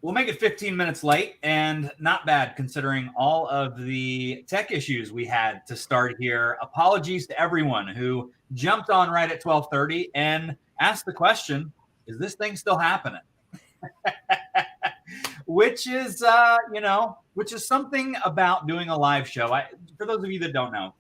We'll make it 15 minutes late, and not bad considering all of the tech issues we had to start here. Apologies to everyone who jumped on right at 12:30 and asked the question, is this thing still happening? Which is, which is something about doing a live show. For those of you that don't know,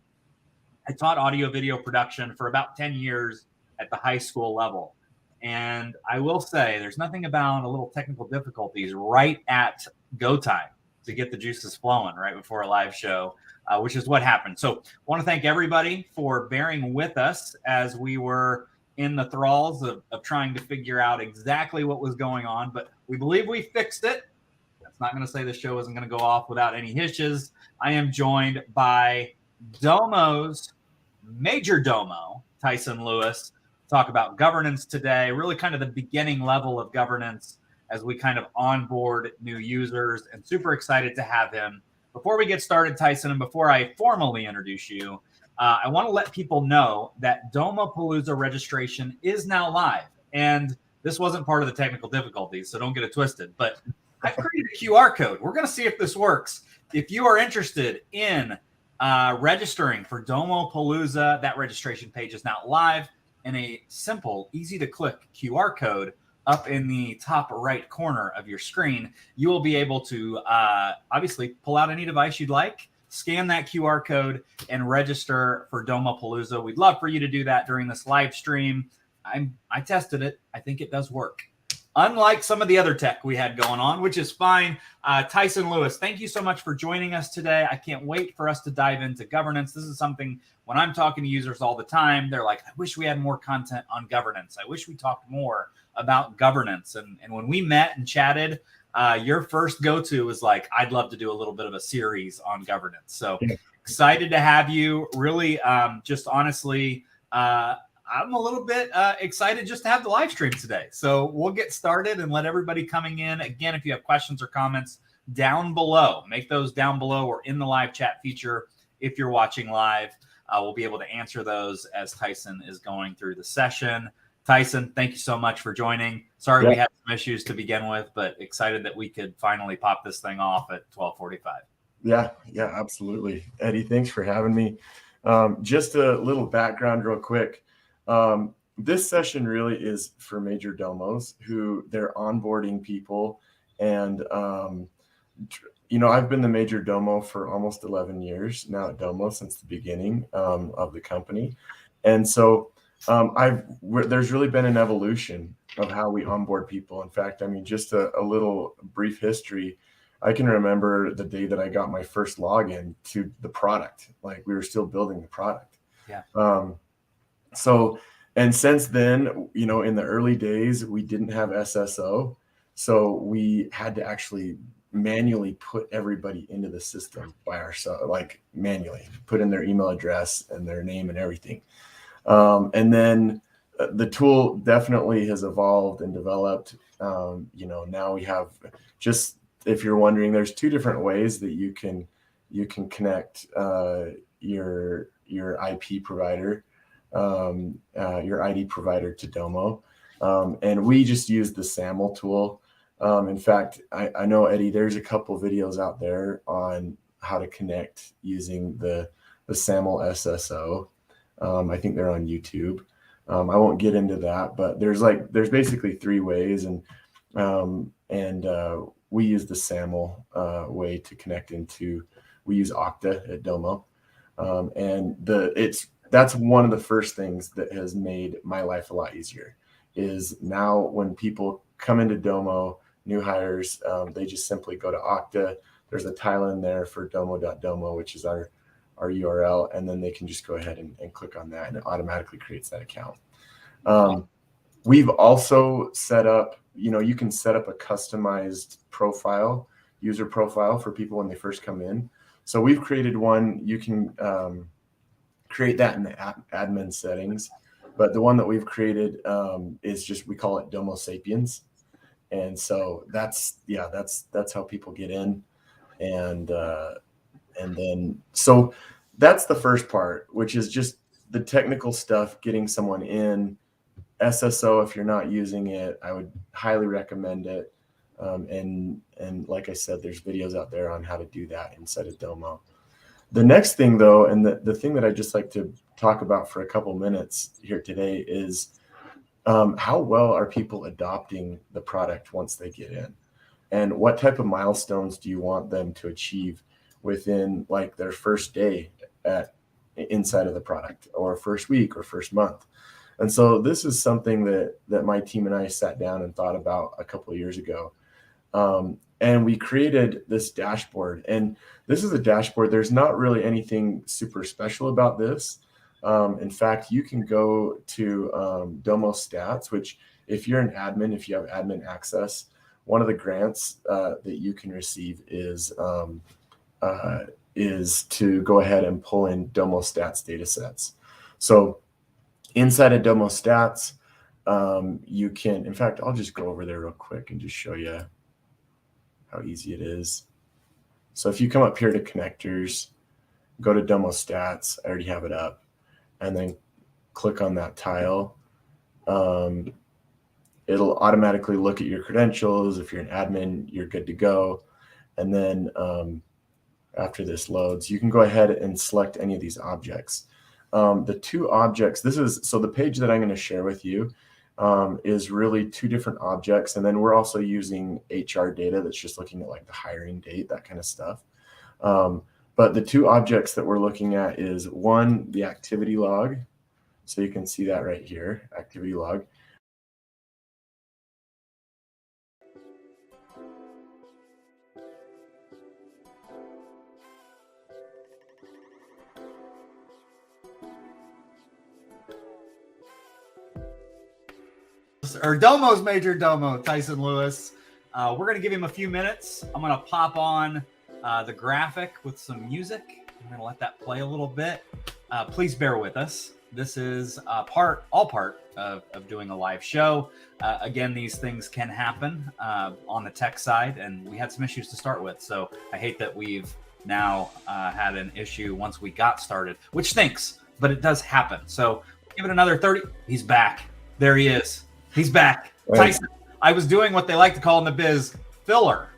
I taught audio video production for about 10 years at the high school level. And I will say there's nothing about a little technical difficulties right at go time to get the juices flowing right before a live show, which is what happened. So I want to thank everybody for bearing with us as we were in the thralls of trying to figure out exactly what was going on. But we believe we fixed it. That's not going to say the show isn't going to go off without any hitches. I am joined by Domo's Major Domo, Tyson Lewis, talk about governance today, really kind of the beginning level of governance as we kind of onboard new users, and super excited to have him. Before we get started, Tyson, and before I formally introduce you, I want to let people know that Domopalooza registration is now live. And this wasn't part of the technical difficulties, so don't get it twisted. But I've created a QR code. We're going to see if this works. If you are interested in registering for Domopalooza, that registration page is now live, and a simple, easy to click QR code up in the top right corner of your screen. You will be able to obviously pull out any device you'd like, scan that QR code, and register for Domopalooza. We'd love for you to do that during this live stream. I tested it. I think it does work. Unlike some of the other tech we had going on, which is fine. Tyson Lewis, thank you so much for joining us today. I can't wait for us to dive into governance. This is something, when I'm talking to users all the time, they're like, I wish we had more content on governance. I wish we talked more about governance. And when we met and chatted, your first go-to was like, I'd love to do a little bit of a series on governance. So excited to have you. Really, just honestly, I'm a little bit excited just to have the live stream today. So we'll get started and let everybody coming in. Again, if you have questions or comments down below, make those down below or in the live chat feature. If you're watching live, we'll be able to answer those as Tyson is going through the session. Tyson, thank you so much for joining. Sorry we had some issues to begin with, but excited that we could finally pop this thing off at 12:45. Yeah, absolutely. Eddie, thanks for having me. Just a little background real quick. This session really is for major domos who they're onboarding people. And, I've been the major domo for almost 11 years now at Domo since the beginning of the company. And so there's really been an evolution of how we onboard people. In fact, just a little brief history. I can remember the day that I got my first login to the product. Like, we were still building the product. Yeah. And since then, in the early days, we didn't have SSO. So we had to actually manually put everybody into the system by ourselves, like manually put in their email address and their name and everything. And then the tool definitely has evolved and developed. Now we have, just if you're wondering, there's two different ways that you can connect your IP provider, your ID provider to Domo. And we just use the SAML tool. In fact, I know, Eddie, there's a couple videos out there on how to connect using the SAML SSO. I think they're on YouTube. I won't get into that, but there's basically three ways, and we use the SAML way to connect into. We use Okta at Domo, and that's one of the first things that has made my life a lot easier. Is now when people come into Domo, new hires, they just simply go to Okta. There's a tile in there for domo.domo, which is our URL, and then they can just go ahead and click on that, and it automatically creates that account. We've also set up, you can set up a customized user profile for people when they first come in. So we've created one. You can create that in the admin settings, but the one that we've created is just, we call it Domo Sapiens. And so that's how people get in. And then, so that's the first part, which is just the technical stuff, getting someone in. SSO, if you're not using it, I would highly recommend it. And like I said, there's videos out there on how to do that inside of Domo. The next thing though, and the thing that I just like to talk about for a couple minutes here today is how well are people adopting the product once they get in, and what type of milestones do you want them to achieve within like their first day inside of the product, or first week or first month. And so this is something that my team and I sat down and thought about a couple of years ago. And we created this dashboard, and this is a dashboard. There's not really anything super special about this. In fact, you can go to Domo Stats, which if you're an admin, if you have admin access, one of the grants that you can receive is to go ahead and pull in Domo Stats data sets. So inside of Domo Stats, you can, in fact, I'll just go over there real quick and just show you how easy it is. So if you come up here to connectors, go to Domo Stats, I already have it up, and then click on that tile. It'll automatically look at your credentials. If you're an admin, you're good to go. And then after this loads, you can go ahead and select any of these objects. The two objects, so the page that I'm going to share with you is really two different objects. And then we're also using HR data that's just looking at like the hiring date, that kind of stuff. But the two objects that we're looking at is one, the activity log. So you can see that right here, activity log. Or Domo's major domo, Tyson Lewis. We're going to give him a few minutes. I'm going to pop on the graphic with some music. I'm going to let that play a little bit. Please bear with us. This is all part of doing a live show. Again, these things can happen on the tech side, and we had some issues to start with. So I hate that we've now had an issue once we got started, which stinks, but it does happen. So give it another 30. He's back. There he is. He's back. Right. Tyson, I was doing what they like to call in the biz, filler.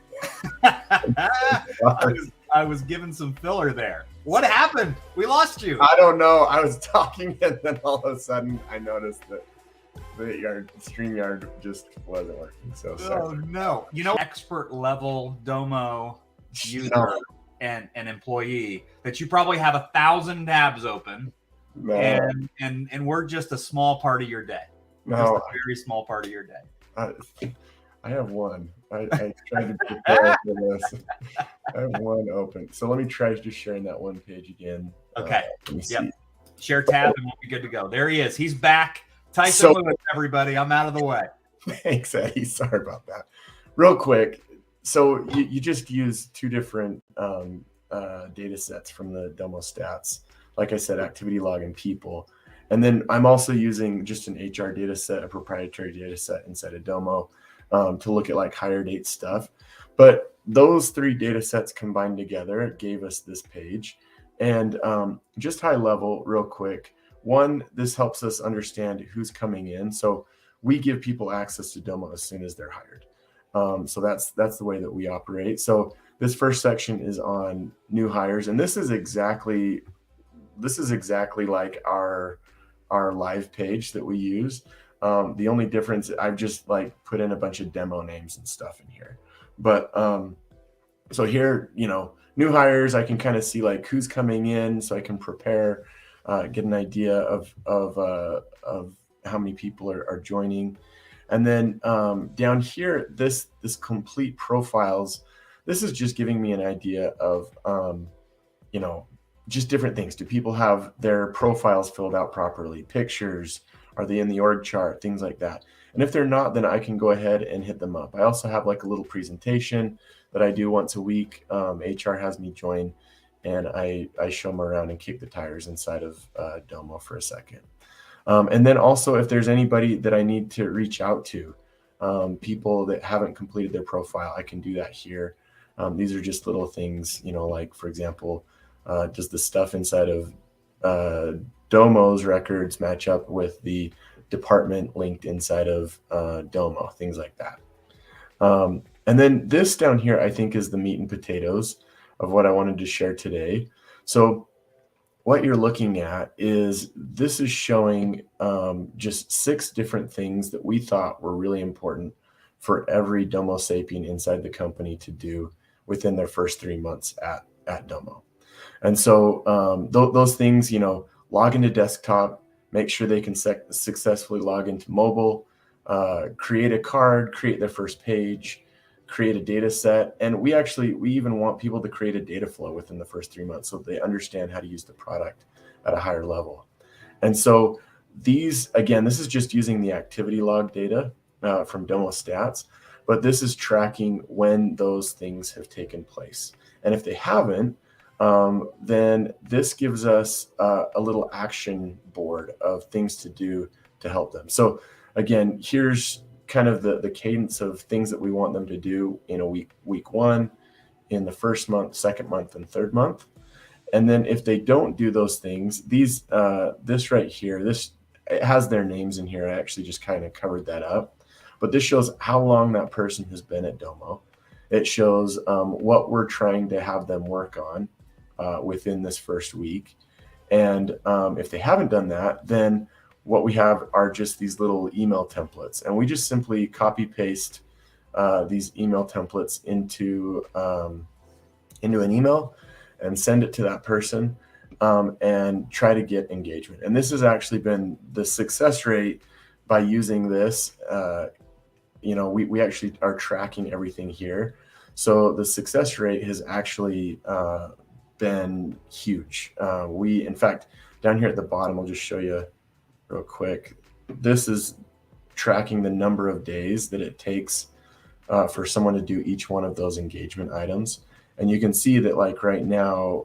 I was giving some filler there. What happened? We lost you. I don't know. I was talking, and then all of a sudden I noticed that the StreamYard just wasn't working. So sorry. Oh no! You know, expert level Domo user and employee that you probably have 1,000 tabs open, and we're just a small part of your day. No, just a very small part of your day. I have one. I tried to prepare for this. I have one open. So let me try just sharing that one page again. Okay. Let me see. Share tab and we'll be good to go. There he is. He's back. Tyson Lewis, everybody. I'm out of the way. Thanks, Eddie. Sorry about that. Real quick. So you just use two different data sets from the Domo Stats. Like I said, activity log and people. And then I'm also using just an HR data set, a proprietary data set inside of Domo to look at like hire date stuff. But those three data sets combined together gave us this page. And just high level, real quick, one, this helps us understand who's coming in. So we give people access to Domo as soon as they're hired. So that's the way that we operate. So this first section is on new hires. And this is exactly like our live page that we use. The only difference, I've just like put in a bunch of demo names and stuff in here. But so here, new hires, I can kind of see like who's coming in, so I can prepare, get an idea of how many people are joining. And then down here, this complete profiles, this is just giving me an idea of just different things. Do people have their profiles filled out properly? Pictures, are they in the org chart? Things like that. And if they're not, then I can go ahead and hit them up. I also have like a little presentation that I do once a week. HR has me join, and I show them around and kick the tires inside of Domo for a second. And then also, if there's anybody that I need to reach out to, people that haven't completed their profile, I can do that here. These are just little things, like for example, does the stuff inside of Domo's records match up with the department linked inside of Domo, things like that. And then this down here, I think, is the meat and potatoes of what I wanted to share today. So what you're looking at is this is showing just 6 different things that we thought were really important for every Domo sapien inside the company to do within their first 3 months at Domo. And so those things, log into desktop, make sure they can successfully log into mobile, create a card, create their first page, create a data set. And we even want people to create a data flow within the first 3 months so they understand how to use the product at a higher level. And so this is just using the activity log data from Domo Stats, but this is tracking when those things have taken place. And if they haven't, then this gives us a little action board of things to do to help them. So again, here's kind of the cadence of things that we want them to do in a week 1, in the first month, second month, and third month. And then if they don't do those things, this right here, it has their names in here. I actually just kind of covered that up. But this shows how long that person has been at Domo. It shows what we're trying to have them work on within this first week. And if they haven't done that, then what we have are just these little email templates. And we just simply copy paste these email templates into an email and send it to that person and try to get engagement. And this has actually been the success rate by using this. We actually are tracking everything here. So the success rate has actually been huge. In fact, down here at the bottom, I'll just show you real quick. This is tracking the number of days that it takes for someone to do each one of those engagement items. And you can see that like right now,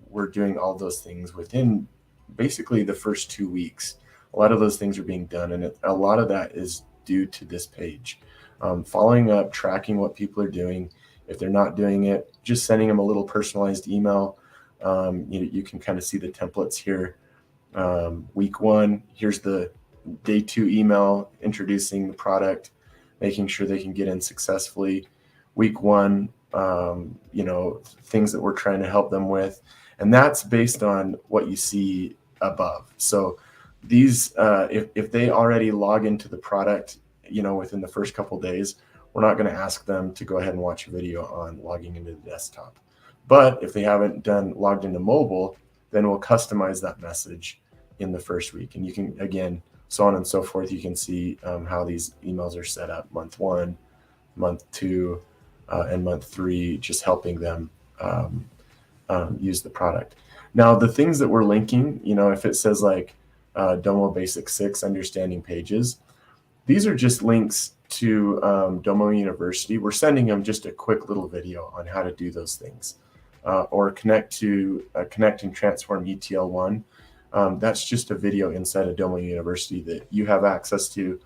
we're doing all those things within basically the first 2 weeks. A lot of those things are being done. And a lot of that is due to this page. Following up, tracking what people are doing. If they're not doing it, just sending them a little personalized email. You can kind of see the templates here. Week 1, here's the day 2 email introducing the product, making sure they can get in successfully. Week 1, things that we're trying to help them with. And that's based on what you see above. So these, if they already log into the product, within the first couple of days, we're not going to ask them to go ahead and watch a video on logging into the desktop. But if they haven't logged into mobile, then we'll customize that message in the first week. And you can, again, so on and so forth, you can see how these emails are set up: month 1, month 2, and month 3, just helping them use the product. Now, the things that we're linking, if it says like Domo Basic 6, Understanding Pages, these are just links to Domo University. We're sending them just a quick little video on how to do those things. Or Connect and Transform ETL1. That's just a video inside of Domo University that you have access to.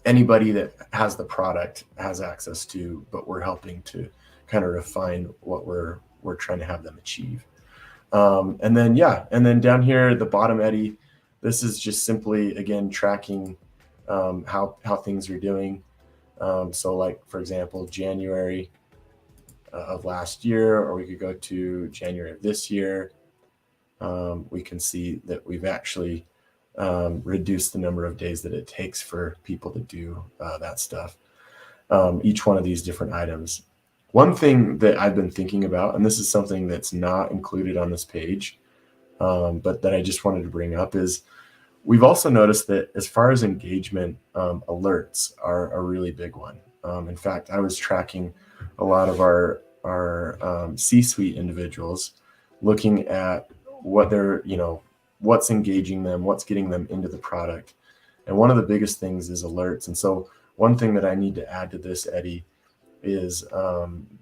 Anybody that has the product has access to, but we're helping to kind of refine what we're trying to have them achieve. And then down here at the bottom, Eddie, this is just simply, again, tracking how things are doing. So like, for example, January of last year, or we could go to January of this year. We can see that we've actually reduced the number of days that it takes for people to do that stuff. Each one of these different items. One thing that I've been thinking about, and this is something that's not included on this page, but that I just wanted to bring up, is we've also noticed that as far as engagement, alerts are a really big one. In fact, I was tracking a lot of our C-suite individuals, looking at what they're, what's engaging them, what's getting them into the product. And one of the biggest things is alerts. And so one thing that I need to add to this, Eddie, is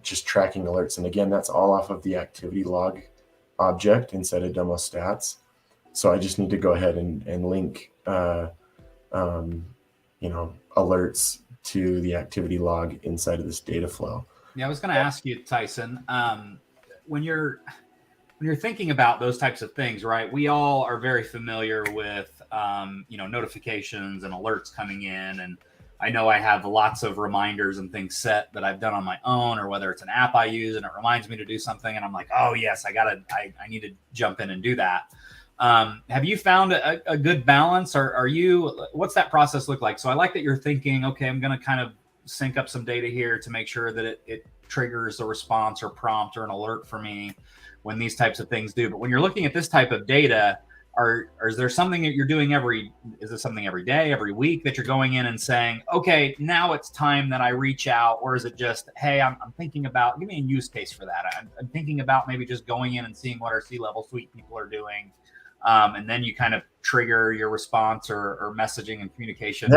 just tracking alerts. And again, that's all off of the activity log object inside of Domo Stats. So I just need to go ahead and link, alerts to the activity log inside of this data flow. Yeah, I was going to ask you, Tyson, when you're thinking about those types of things, right? We all are very familiar with, notifications and alerts coming in, and I know I have lots of reminders and things set that I've done on my own, or whether it's an app I use and it reminds me to do something, and I'm like, oh yes, I need to jump in and do that. Have you found a good balance, or what's that process look like? So I like that you're thinking, okay, I'm going to kind of sync up some data here to make sure that it triggers a response or prompt or an alert for me when these types of things do. But when you're looking at this type of data, is there something that you're doing is it something every day, every week that you're going in and saying, okay, now it's time that I reach out? Or is it just, hey, I'm thinking about, give me a use case for that. I'm thinking about maybe just going in and seeing what our C-level suite people are doing. And then you kind of trigger your response or messaging and communication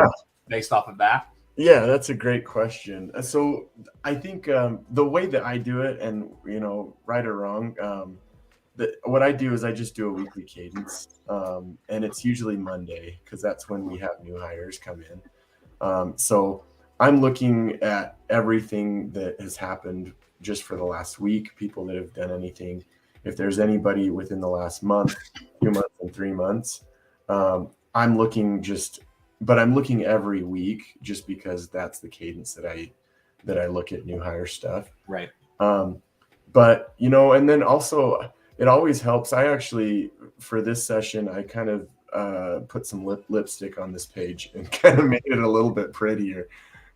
based off of that. Yeah, that's a great question. So I think the way that I do it, and right or wrong, what I do is I just do a weekly cadence, and it's usually Monday because that's when we have new hires come in. So I'm looking at everything that has happened just for the last week, people that have done anything. If there's anybody within the last month, 2 months, and 3 months, I'm looking every week just because that's the cadence that I look at new hire stuff. Right. But and then also it always helps. I actually, for this session, I kind of put some lipstick on this page and kind of made it a little bit prettier.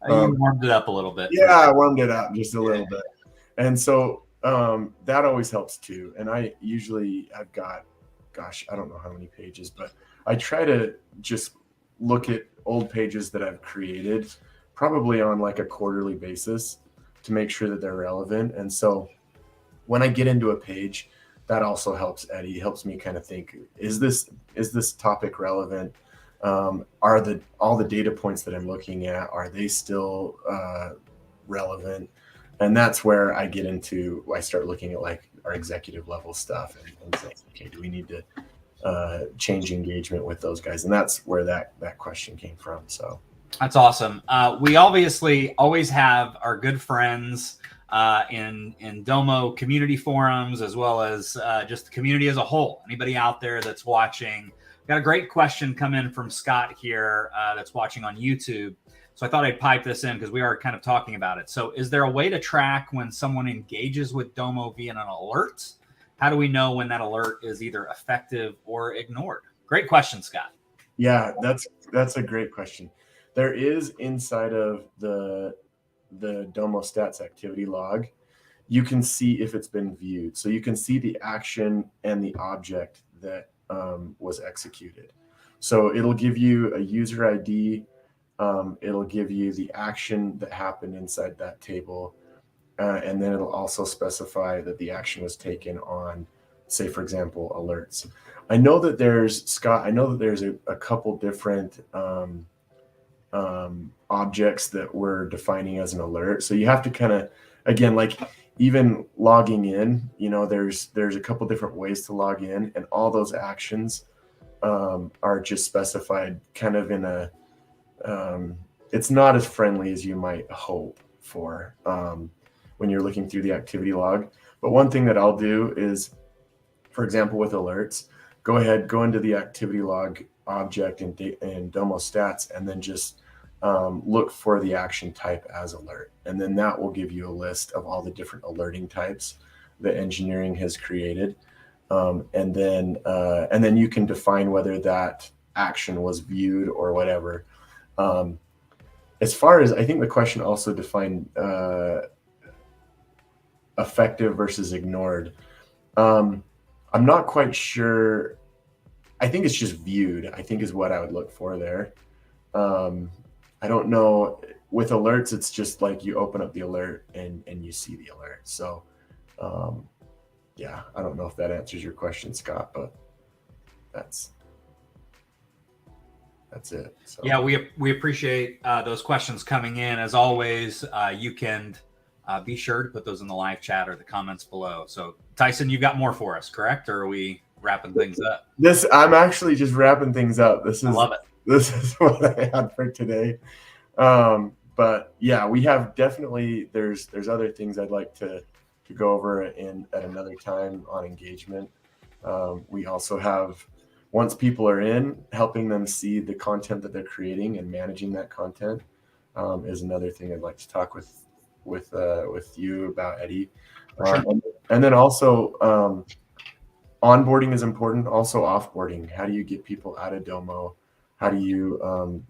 You warmed it up a little bit. Yeah, I warmed it up just a little bit. And so that always helps too. And I've got, I don't know how many pages, but I try to just look at old pages that I've created probably on like a quarterly basis to make sure that they're relevant. And so when I get into a page, that also helps Eddie, helps me kind of think, is this topic relevant? Are all the data points that I'm looking at, are they still relevant? And that's where I start looking at like our executive level stuff and saying, okay, do we need to change engagement with those guys? And that's where that question came from. So that's awesome. We obviously always have our good friends in Domo community forums, as well as just the community as a whole. Anybody out there that's watching, got a great question come in from Scott here that's watching on YouTube. So I thought I'd pipe this in because we are kind of talking about it. So is there a way to track when someone engages with Domo via an alert? How do we know when that alert is either effective or ignored? Great question, Scott. Yeah, that's a great question. There is inside of the Domo stats activity log, you can see if it's been viewed. So you can see the action and the object that was executed. So it'll give you a user ID. It'll give you the action that happened inside that table. And then it'll also specify that the action was taken on, say, for example, alerts. I know that there's a couple different objects that we're defining as an alert. So you have to kind of, again, like even logging in, there's a couple different ways to log in, and all those actions are just specified kind of in a, it's not as friendly as you might hope for when you're looking through the activity log. But one thing that I'll do is, for example, with alerts, go into the activity log object in Domo stats, and then just look for the action type as alert. And then that will give you a list of all the different alerting types that engineering has created. And then you can define whether that action was viewed or whatever. As far as, I think the question also defined effective versus ignored. I'm not quite sure. I think it's just viewed, I think is what I would look for there. I don't know. With alerts, it's just like you open up the alert and you see the alert. So yeah, I don't know if that answers your question, Scott, but that's it. So. Yeah, we appreciate those questions coming in. As always, you can be sure to put those in the live chat or the comments below. So Tyson, you've got more for us, correct? Or are we wrapping things up? I'm actually just wrapping things up. I love it. This is what I had for today. But yeah, we have definitely, there's other things I'd like to go over at another time on engagement. We also have, once people are in, helping them see the content that they're creating and managing that content. is another thing I'd like to talk with you about, Eddie. Sure. And then also onboarding is important. Also offboarding. How do you get people out of Domo? How do you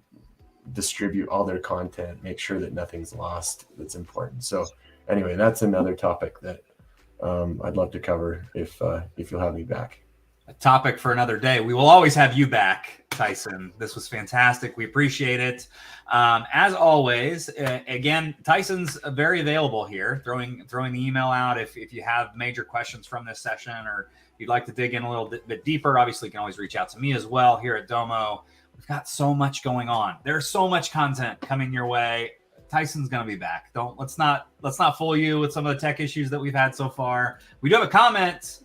distribute all their content? Make sure that nothing's lost. That's important. So anyway, that's another topic that I'd love to cover if you'll have me back. A topic for another day. We will always have you back, Tyson. This was fantastic. We appreciate it. As always, again, Tyson's very available here, throwing the email out if you have major questions from this session, or you'd like to dig in a little bit deeper. Obviously, you can always reach out to me as well here at Domo. We've got so much going on. There's so much content coming your way. Tyson's going to be back. Let's not fool you with some of the tech issues that we've had so far. We do have a comment.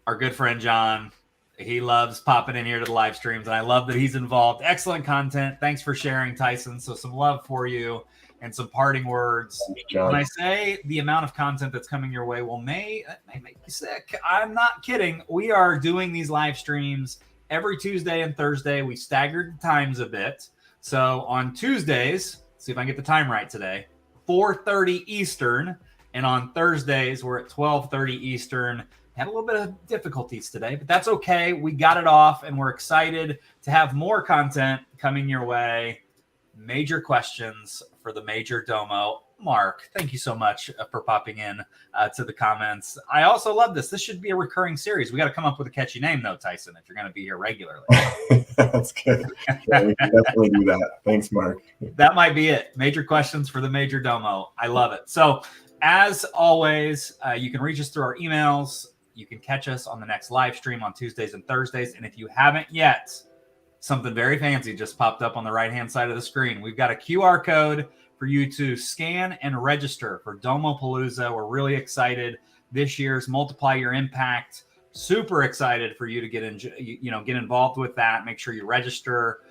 Our good friend John, he loves popping in here to the live streams, and I love that he's involved. Excellent content. Thanks for sharing, Tyson. So some love for you and some parting words. When I say the amount of content that's coming your way, may make you sick. I'm not kidding. We are doing these live streams every Tuesday and Thursday. We staggered the times a bit. So on Tuesdays, see if I can get the time right today, 4:30 Eastern, and on Thursdays we're at 12:30 Eastern. Had a little bit of difficulties today, but that's okay. We got it off, and we're excited to have more content coming your way. Major questions for the Major Domo. Mark, thank you so much for popping in to the comments. I also love this. This should be a recurring series. We got to come up with a catchy name, though, Tyson, if you're going to be here regularly. That's good. Yeah, we can definitely do that. Thanks, Mark. That might be it. Major questions for the Major Domo. I love it. So, as always, you can reach us through our emails. You can catch us on the next live stream on Tuesdays and Thursdays. And if you haven't yet, something very fancy just popped up on the right-hand side of the screen. We've got a QR code for you to scan and register for Domopalooza. We're really excited. This year's Multiply Your Impact. Super excited for you to get involved with that. Make sure you register.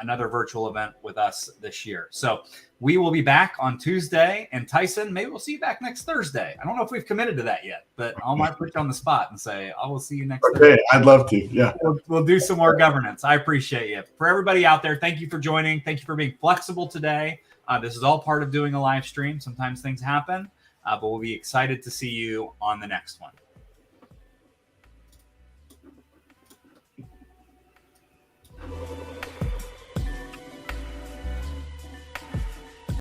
Another virtual event with us this year. So we will be back on Tuesday. And Tyson, maybe we'll see you back next Thursday. I don't know if we've committed to that yet, but I might put you on the spot and say, I will see you next Thursday. I'd love to. Yeah. We'll do some more governance. I appreciate you. For everybody out there, thank you for joining. Thank you for being flexible today. This is all part of doing a live stream. Sometimes things happen, but we'll be excited to see you on the next one.